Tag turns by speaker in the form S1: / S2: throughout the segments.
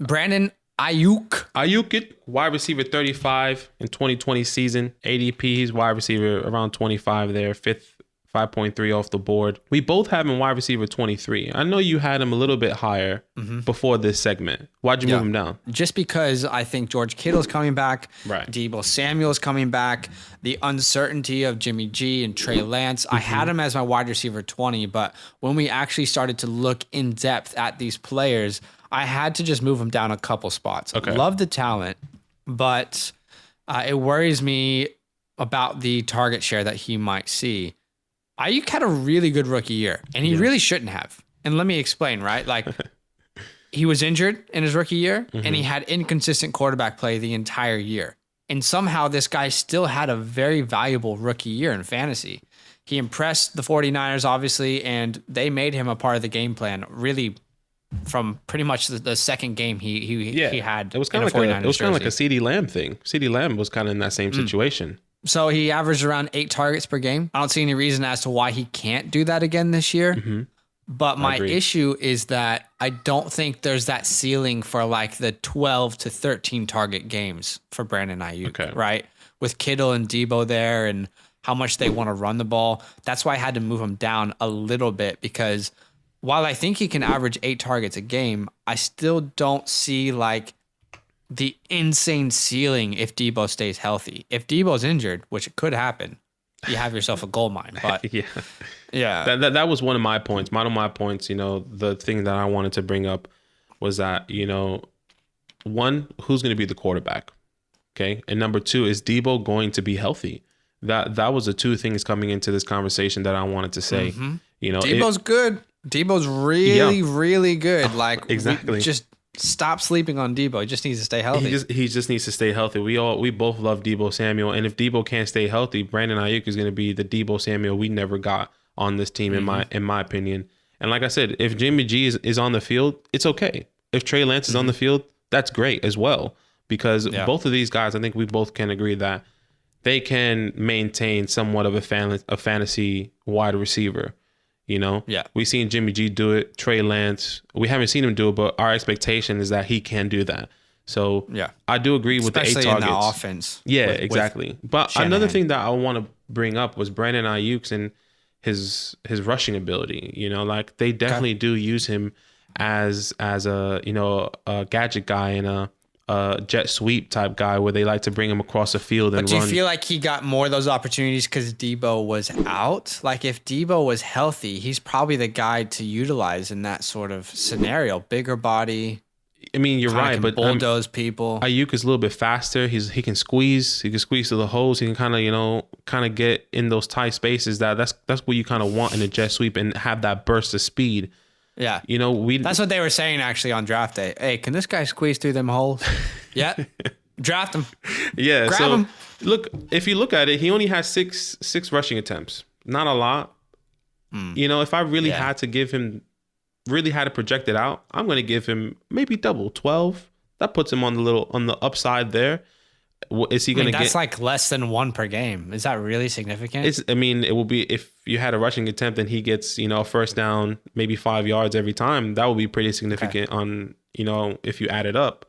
S1: Brandon Aiyuk.
S2: Aiyuk, wide receiver 35 in 2020 season. ADP, he's wide receiver around 25 there, fifth, 5.3 off the board. We both have him wide receiver 23. I know you had him a little bit higher before this segment. Why'd you move him down?
S1: Just because I think George Kittle's coming back.
S2: Right.
S1: Deebo Samuel's coming back. The uncertainty of Jimmy G and Trey Lance. I had him as my wide receiver 20, but when we actually started to look in depth at these players, I had to just move him down a couple spots.
S2: Okay.
S1: Love the talent, but it worries me about the target share that he might see. Aiyuk had a really good rookie year, and he really shouldn't have. And let me explain, right? Like, he was injured in his rookie year, and he had inconsistent quarterback play the entire year. And somehow this guy still had a very valuable rookie year in fantasy. He impressed the 49ers, obviously, and they made him a part of the game plan, really, from pretty much the second game he had.
S2: It was kind of like a Ceedee Lamb thing. Ceedee Lamb was kind of in that same situation.
S1: So he averaged around 8 targets per game. I don't see any reason as to why he can't do that again this year. But my issue is that I don't think there's that ceiling for like the 12 to 13 target games for Brandon Aiyuk, right? With Kittle and Deebo there and how much they want to run the ball. That's why I had to move him down a little bit, because while I think he can average 8 targets a game, I still don't see like the insane ceiling if Deebo stays healthy. If Deebo's injured, which it could happen, you have yourself a gold mine. But yeah.
S2: That was one of my points. One of my points, the thing that I wanted to bring up was that, one, who's going to be the quarterback? Okay. And number 2, is Deebo going to be healthy? That was the 2 things coming into this conversation that I wanted to say.
S1: Deebo's good. Deebo's really good. Like,
S2: exactly.
S1: Just stop sleeping on Deebo. He just needs to stay healthy.
S2: He just needs to stay healthy. We both love Deebo Samuel, and if Deebo can't stay healthy, Brandon Aiyuk is going to be the Deebo Samuel we never got on this team, in my opinion. And like I said, if Jimmy G is on the field, it's okay. If Trey Lance is on the field, that's great as well, because both of these guys, I think we both can agree that they can maintain somewhat of a fantasy wide receiver. We've seen Jimmy G do it. Trey Lance, we haven't seen him do it, but our expectation is that he can do that. So I do agree with
S1: especially
S2: the 8 targets.
S1: In the offense.
S2: Yeah, exactly. But Shanahan. Another thing that I want to bring up was Brandon Aiyuk's and his rushing ability. Like, they definitely do use him as a a gadget guy and a jet sweep type guy, where they like to bring him across the field and run.
S1: But do you feel like he got more of those opportunities because Deebo was out? Like, if Deebo was healthy, he's probably the guy to utilize in that sort of scenario. Bigger body.
S2: I mean, you're right, but
S1: bulldoze people.
S2: Aiyuk is a little bit faster. He can squeeze. He can squeeze through the holes. He can kind of get in those tight spaces. That's what you kind of want in a jet sweep, and have that burst of speed.
S1: Yeah. That's what they were saying actually on draft day. Hey, can this guy squeeze through them holes? Yeah. Draft him.
S2: Yeah.
S1: Grab him.
S2: Look, if you look at it, he only has six rushing attempts. Not a lot. If I really had to project it out, I'm going to give him maybe double, 12. That puts him on the upside there. Is he going to get?
S1: That's like less than 1 per game. Is that really significant?
S2: It will be, if you had a rushing attempt and he gets, a first down, maybe 5 yards every time, that would be pretty significant on, if you add it up.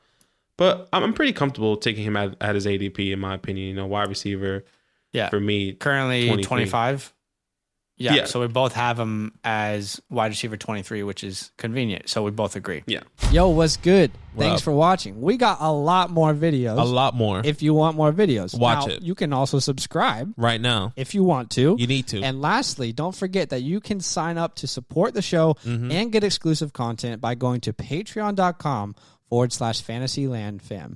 S2: But I'm pretty comfortable taking him at his ADP, in my opinion. Wide receiver. Yeah. For me,
S1: currently 25. Yeah. So we both have him as wide receiver 23, which is convenient. So we both agree.
S2: Yeah.
S3: Yo, what's good? Thanks for watching. We got a lot more videos.
S4: A lot more.
S3: If you want more videos.
S4: Watch
S3: now,
S4: it.
S3: You can also subscribe.
S4: Right now.
S3: If you want to.
S4: You need to.
S3: And lastly, don't forget that you can sign up to support the show and get exclusive content by going to patreon.com/fantasylandfam.